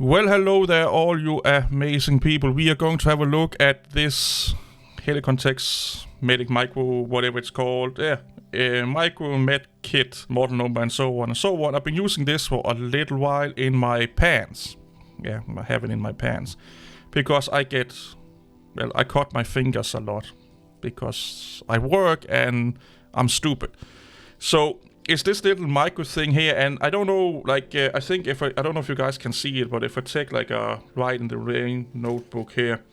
Well, hello there, all you amazing people. We are going to have a look at this Helikon Tex Medic Micro, whatever it's called. Micro medkit, model number, and so on and so on. I've been using this for a little while in my pants. Yeah, I have it in my pants. Because I cut my fingers a lot. Because I work and I'm stupid. So it's this little micro thing here, and I don't know, I don't know if you guys can see it, but if I take a Write in the Rain notebook here,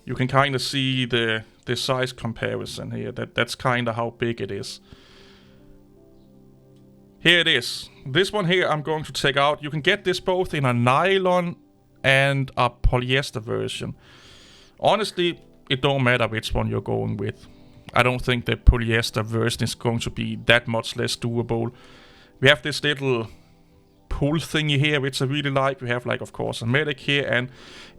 you can kind of see the size comparison here. That's kind of how big it is. Here it is. This one here I'm going to take out. You can get this both in a nylon and a polyester version. Honestly, it don't matter which one you're going with. I don't think the polyester version is going to be that much less doable. We have this little pull thingy here, which I really like. We have, of course, a medic here. And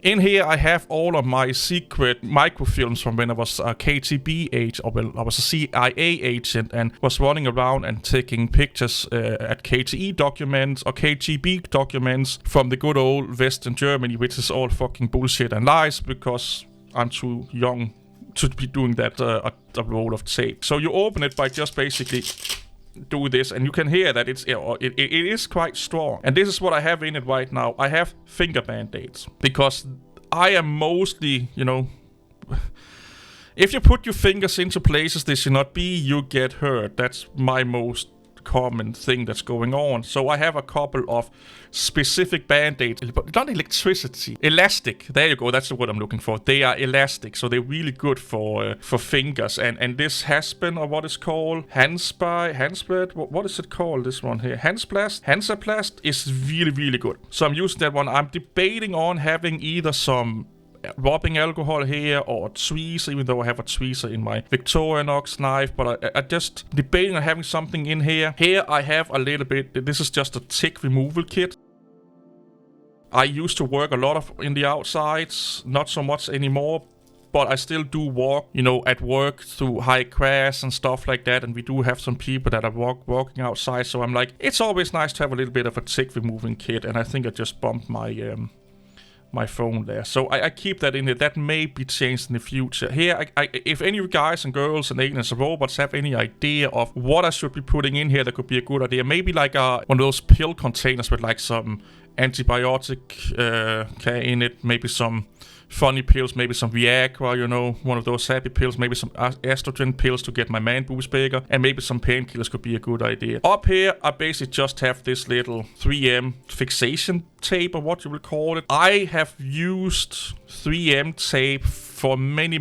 in here, I have all of my secret microfilms from when I was a KGB agent, I was a CIA agent and was running around and taking pictures at KTE documents or KGB documents from the good old Western Germany, which is all fucking bullshit and lies because I'm too young to be doing that a roll of tape. So you open it by just basically do this, and you can hear that it is quite strong. And this is what I have in it right now. I have finger band-aids because I am mostly, if you put your fingers into places they should not be, you get hurt. That's my most common thing that's going on. So I have a couple of specific band-aids, not elastic. There you go, that's the word I'm looking for. They are elastic, so they're really good for fingers. And this Haspen, or what is called Handsplast, what is it called, this one here? Hansaplast is really, really good. So I'm using that one. I'm debating on having either some rubbing alcohol here or a tweezer, even though I have a tweezer in my Victorinox knife, but I just debating on having something in here. Here I have a little bit, this is just a tick removal kit. I used to work a lot in the outsides, not so much anymore, but I still do walk, at work through high grass and stuff like that, and we do have some people that are walking outside, so I'm like, it's always nice to have a little bit of a tick removing kit, and I think I just bumped my phone there. So I keep that in there. That may be changed in the future. Here, if any of you guys and girls and aliens and robots have any idea of what I should be putting in here, that could be a good idea. Maybe one of those pill containers with some antibiotic in it, maybe some funny pills, maybe some Viagra, one of those happy pills, maybe some estrogen pills to get my man boobs bigger, and maybe some painkillers could be a good idea. Up here, I basically just have this little 3M fixation tape, or what you will call it. I have used 3M tape for many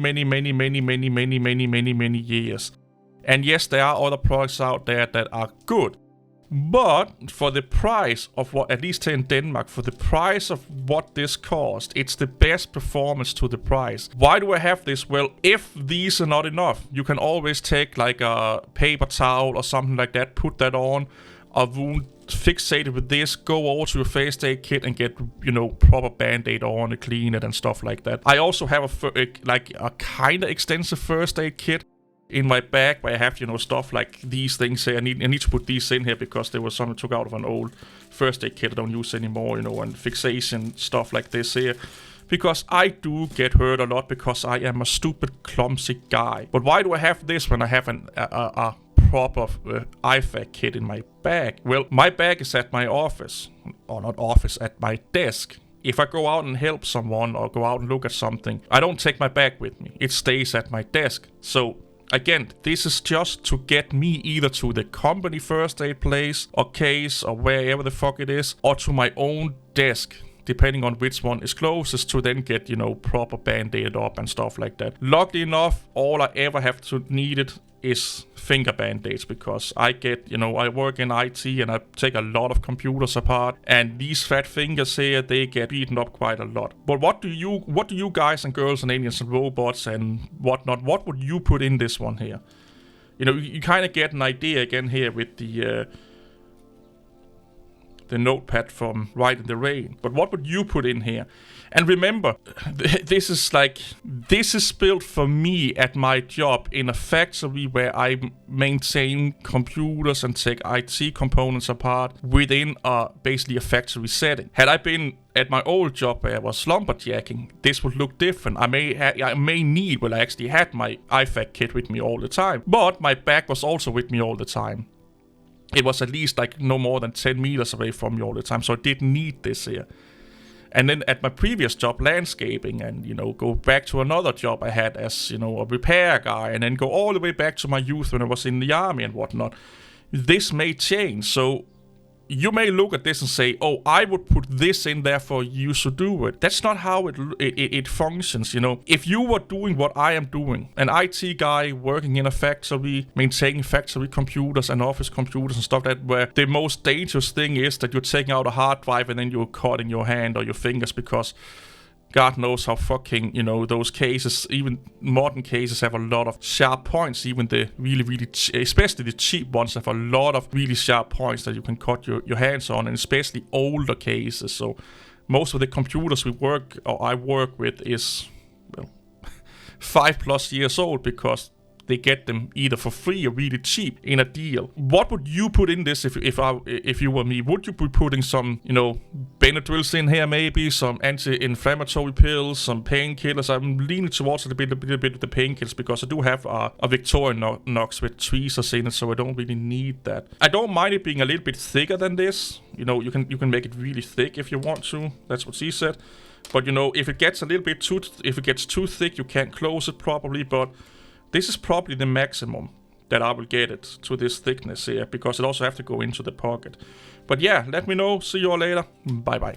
years. And yes, there are other products out there that are good. But for the price of what, at least here in Denmark, for the price of what this cost, it's the best performance to the price. Why do I have this? Well, if these are not enough, you can always take a paper towel or something like that, put that on, a wound fixated with this, go over to your first aid kit and get, proper band-aid on it, clean it and stuff like that. I also have a kind of extensive first aid kit in my bag where I have, stuff like these things here. I need to put these in here because there was some I took out of an old first aid kit I don't use anymore, and fixation stuff like this here. Because I do get hurt a lot because I am a stupid, clumsy guy. But why do I have this when I have a proper IFAC kit in my bag? Well, my bag is at my office. Or not office, at my desk. If I go out and help someone or go out and look at something, I don't take my bag with me. It stays at my desk. So again, this is just to get me either to the company first aid place or case or wherever the fuck it is, or to my own desk, depending on which one is closest, to then get, proper band-aided up and stuff like that. Luckily enough, all I ever have to need it is finger band-aids, because I get, I work in IT and I take a lot of computers apart, and these fat fingers here, they get beaten up quite a lot. But what do you guys and girls and aliens and robots and whatnot, what would you put in this one here? You kind of get an idea again here with the the notepad from Write in the Rain. But what would you put in here? And remember, this is built for me at my job in a factory where I maintain computers and take IT components apart within basically a factory setting. Had I been at my old job where I was lumberjacking, this would look different. I actually had my IFAC kit with me all the time, but my bag was also with me all the time. It was at least like no more than 10 meters away from me all the time, so I didn't need this here. And then at my previous job, landscaping, and, go back to another job I had as, a repair guy, and then go all the way back to my youth when I was in the army and whatnot. This may change, so you may look at this and say, oh, I would put this in there for you to do it. That's not how it functions, If you were doing what I am doing, an IT guy working in a factory, maintaining factory computers and office computers and stuff like that, where the most dangerous thing is that you're taking out a hard drive and then you're cutting your hand or your fingers because God knows how fucking, those cases, even modern cases, have a lot of sharp points. Even the really, really, especially the cheap ones, have a lot of really sharp points that you can cut your hands on, and especially older cases. So most of the computers I work with is, 5+ years old because they get them either for free or really cheap in a deal. What would you put in this if you were me? Would you be putting some, Benadryls in here, maybe some anti-inflammatory pills, some painkillers? I'm leaning towards a little bit of the painkillers because I do have a Victorinox with tweezers in it, so I don't really need that. I don't mind it being a little bit thicker than this. You can make it really thick if you want to. That's what she said. But if it gets too thick, you can't close it properly. But this is probably the maximum that I will get it to this thickness here, because it also have to go into the pocket. But yeah, let me know. See you all later. Bye bye.